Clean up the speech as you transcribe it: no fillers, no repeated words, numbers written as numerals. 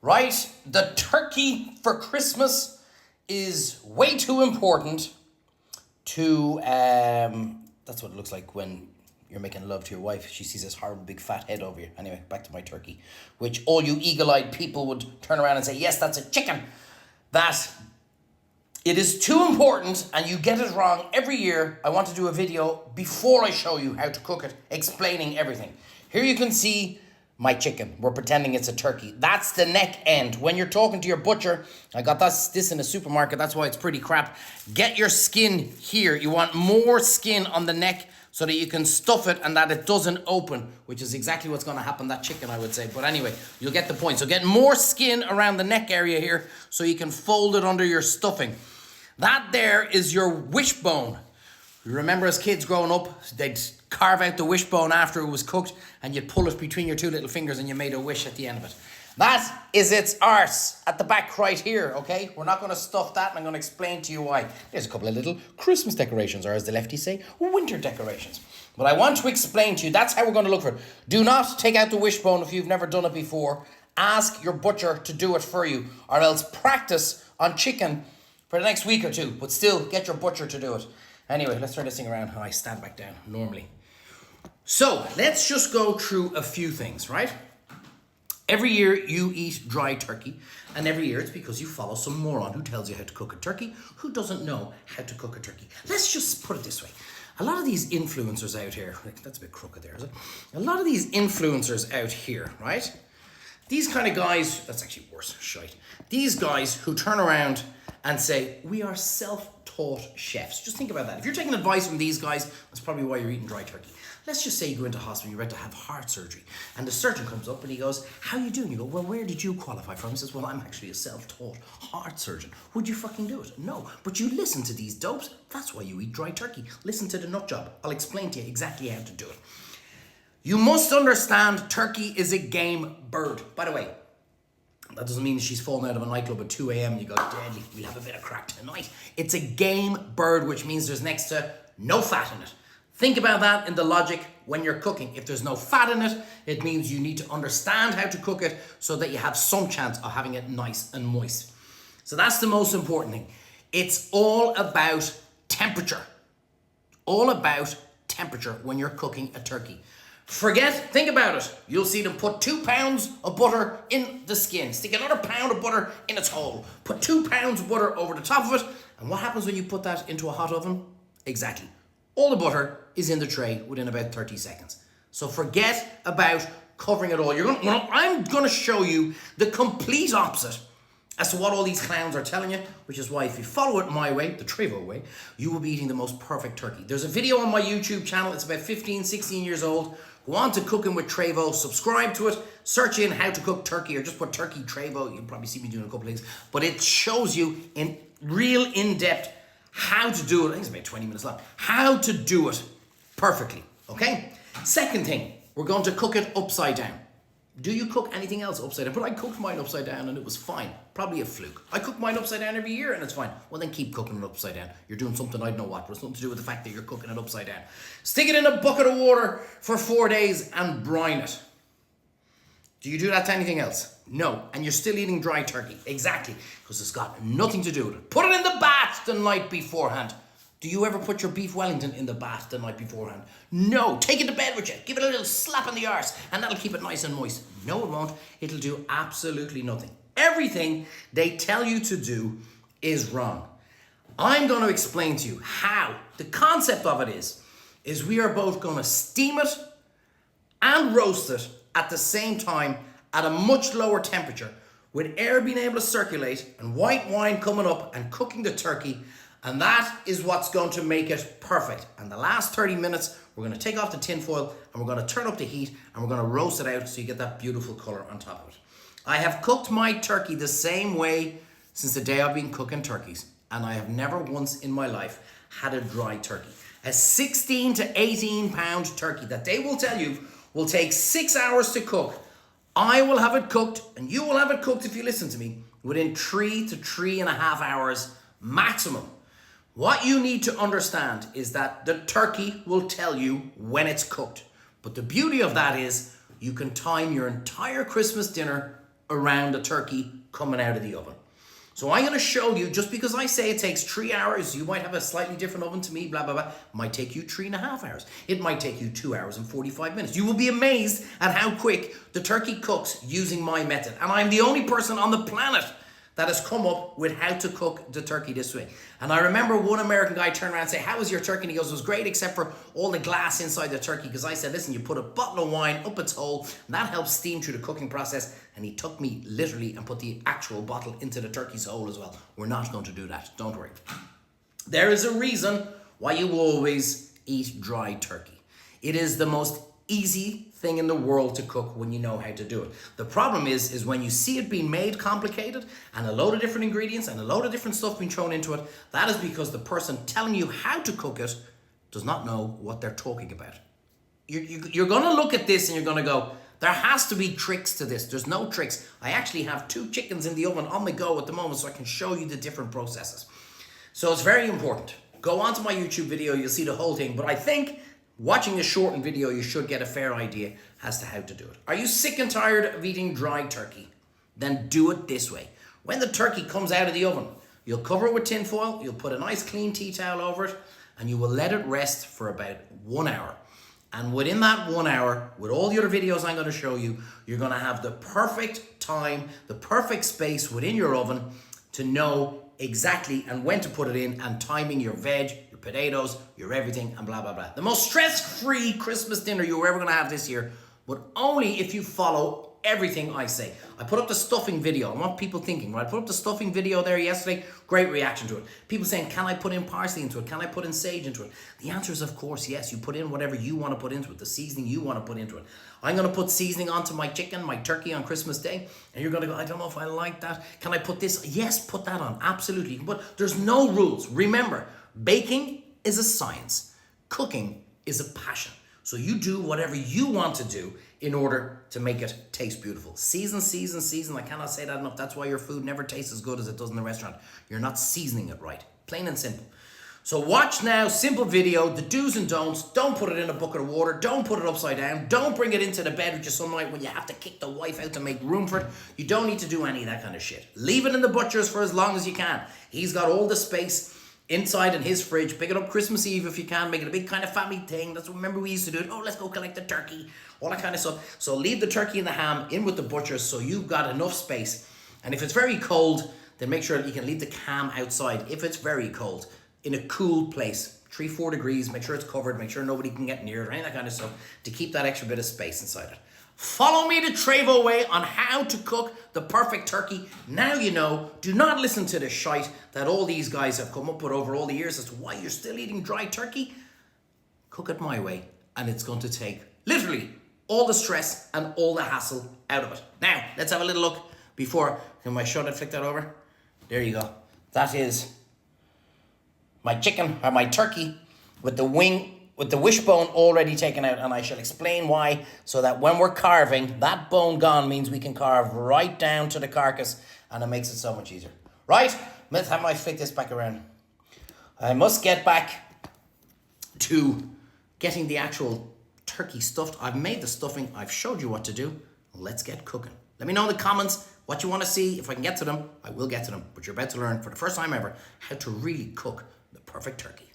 Right? The turkey for Christmas is way too important to, that's what it looks like when you're making love to your wife. She sees this horrible big fat head over you. Anyway, back to my turkey, which all you eagle-eyed people would turn around and say, yes, that's a chicken. That it is too important and you get it wrong every year. I want to do a video before I show you how to cook it, explaining everything. Here you can see my chicken. We're pretending it's a turkey. That's the neck end. When you're talking to your butcher, I got this in a supermarket, that's why it's pretty crap. Get your skin here. You want more skin on the neck so that you can stuff it and that it doesn't open, which is exactly what's going to happen that chicken, I would say. But anyway, you'll get the point. So get more skin around the neck area here so you can fold it under your stuffing. That there is your wishbone. You remember as kids growing up, they'd carve out the wishbone after it was cooked and you'd pull it between your two little fingers and you made a wish at the end of it. That is its arse at the back right here, okay? We're not going to stuff that and I'm going to explain to you why. There's a couple of little Christmas decorations, or as the lefties say, winter decorations. But I want to explain to you, that's how we're going to look for it. Do not take out the wishbone if you've never done it before. Ask your butcher to do it for you, or else practice on chicken for the next week or two, but still get your butcher to do it. Anyway, let's turn this thing around. I stand back down normally. So let's just go through a few things, right? Every year you eat dry turkey, and every year it's because you follow some moron who tells you how to cook a turkey, who doesn't know how to cook a turkey. Let's just put it this way. A lot of these influencers out here, that's a bit crooked there, is it? A lot of these influencers out here, right? These kind of guys, that's actually worse, shite. These guys who turn around and say, we are self-taught chefs. Just think about that. If you're taking advice from these guys, that's probably why you're eating dry turkey. Let's just say you go into hospital, you're about to have heart surgery, and the surgeon comes up and he goes, how are you doing? You go, well, where did you qualify from? He says, well, I'm actually a self-taught heart surgeon. Would you fucking do it? No, but you listen to these dopes. That's why you eat dry turkey. Listen to the nut job. I'll explain to you exactly how to do it. You must understand turkey is a game bird. By the way, that doesn't mean she's fallen out of a nightclub at 2 a.m. and you go, deadly, we'll have a bit of crack tonight. It's a game bird, which means there's next to no fat in it. Think about that in the logic when you're cooking. If there's no fat in it, it means you need to understand how to cook it so that you have some chance of having it nice and moist. So that's the most important thing. It's all about temperature. All about temperature when you're cooking a turkey. Think about it. You'll see them put 2 pounds of butter in the skin. Stick another pound of butter in its hole. Put 2 pounds of butter over the top of it. And what happens when you put that into a hot oven? Exactly. All the butter is in the tray within about 30 seconds. So forget about covering it all. I'm going to show you the complete opposite as to what all these clowns are telling you, which is why if you follow it my way, the Trevo way, you will be eating the most perfect turkey. There's a video on my YouTube channel. It's about 15, 16 years old. Go on to Cooking with Trevo, subscribe to it, search in how to cook turkey, or just put turkey Trevo. You'll probably see me doing a couple of things. But it shows you in real in-depth how to do it. I think it's about 20 minutes long. How to do it perfectly, okay? Second thing, we're going to cook it upside down. Do you cook anything else upside down? But I cooked mine upside down and it was fine. Probably a fluke. I cook mine upside down every year and it's fine. Well, then keep cooking it upside down. You're doing something I don't know what, but it's nothing to do with the fact that you're cooking it upside down. Stick it in a bucket of water for 4 days and brine it. Do you do that to anything else? No. And you're still eating dry turkey. Exactly. Because it's got nothing to do with it. Put it in the bath the night beforehand. Do you ever put your beef Wellington in the bath the night beforehand? No. Take it to bed with you. Give it a little slap in the arse and that'll keep it nice and moist. No, it won't. It'll do absolutely nothing. Everything they tell you to do is wrong. I'm going to explain to you how. The concept of it is we are both going to steam it and roast it at the same time at a much lower temperature, with air being able to circulate and white wine coming up and cooking the turkey. And that is what's going to make it perfect. And the last 30 minutes, we're going to take off the tin foil and we're going to turn up the heat and we're going to roast it out so you get that beautiful color on top of it. I have cooked my turkey the same way since the day I've been cooking turkeys. And I have never once in my life had a dry turkey. A 16 to 18 pound turkey that they will tell you will take 6 hours to cook. I will have it cooked, and you will have it cooked if you listen to me, within 3 to 3.5 hours maximum. What you need to understand is that the turkey will tell you when it's cooked. But the beauty of that is you can time your entire Christmas dinner around the turkey coming out of the oven. So I'm going to show you, just because I say it takes 3 hours, you might have a slightly different oven to me, blah, blah, blah. It might take you 3.5 hours. It might take you 2 hours and 45 minutes. You will be amazed at how quick the turkey cooks using my method. And I'm the only person on the planet that has come up with how to cook the turkey this way. And I remember one American guy turned around and said, how was your turkey? And he goes, it was great except for all the glass inside the turkey. Because I said, listen, you put a bottle of wine up its hole, and that helps steam through the cooking process. And he took me literally and put the actual bottle into the turkey's hole as well. We're not going to do that, don't worry. There is a reason why you always eat dry turkey. It is the most easy thing in the world to cook when you know how to do it. The problem is when you see it being made complicated and a load of different ingredients and a load of different stuff being thrown into it, that is because the person telling you how to cook it does not know what they're talking about. You're going to look at this and you're going to go, there has to be tricks to this. There's no tricks. I actually have 2 chickens in the oven on the go at the moment so I can show you the different processes. So it's very important. Go onto my YouTube video, you'll see the whole thing, but I think watching a shortened video, you should get a fair idea as to how to do it. Are you sick and tired of eating dry turkey? Then do it this way. When the turkey comes out of the oven, you'll cover it with tin foil, you'll put a nice clean tea towel over it, and you will let it rest for about 1 hour. And within that 1 hour, with all the other videos I'm going to show you, you're going to have the perfect time, the perfect space within your oven to know exactly and when to put it in, and timing your veg, your potatoes, your everything, and blah, blah, blah. The most stress-free Christmas dinner you're ever going to have this year, but only if you follow everything I say. I put up the stuffing video. I want people thinking, right? I put up the stuffing video there yesterday. Great reaction to it. People saying, can I put in parsley into it? Can I put in sage into it? The answer is, of course, yes. You put in whatever you want to put into it, the seasoning you want to put into it. I'm going to put seasoning onto my chicken, my turkey on Christmas Day. And you're going to go, I don't know if I like that. Can I put this? Yes, put that on. Absolutely. But there's no rules. Remember, baking is a science. Cooking is a passion. So you do whatever you want to do in order to make it taste beautiful. Season, season, season. I cannot say that enough. That's why your food never tastes as good as it does in the restaurant. You're not seasoning it right. Plain and simple. So watch now, simple video, the do's and don'ts. Don't put it in a bucket of water. Don't put it upside down. Don't bring it into the bed with you some night when you have to kick the wife out to make room for it. You don't need to do any of that kind of shit. Leave it in the butcher's for as long as you can. He's got all the space inside in his fridge. Pick it up Christmas Eve if you can. Make it a big kind of family thing. That's what, remember we used to do it. Oh, let's go collect the turkey. All that kind of stuff. So leave the turkey and the ham in with the butcher so you've got enough space. And if it's very cold, then make sure that you can leave the ham outside if it's very cold in a cool place. 3-4 degrees. Make sure it's covered. Make sure nobody can get near it or any of that kind of stuff to keep that extra bit of space inside it. Follow me the Trevo way on how to cook the perfect turkey. Now you know. Do not listen to the shite that all these guys have come up with over all the years as to why you're still eating dry turkey. Cook it my way, and it's going to take literally all the stress and all the hassle out of it. Now, let's have a little look before. Can I show that, flick that over? There you go. That is my chicken, or my turkey, with the wishbone already taken out, and I shall explain why, so that when we're carving, that bone gone means we can carve right down to the carcass, and it makes it so much easier. Right, let's have my flick this back around. I must get back to getting the actual turkey stuffed. I've made the stuffing. I've showed you what to do. Let's get cooking. Let me know in the comments what you want to see. If I can get to them, I will get to them. But you're about to learn for the first time ever how to really cook the perfect turkey.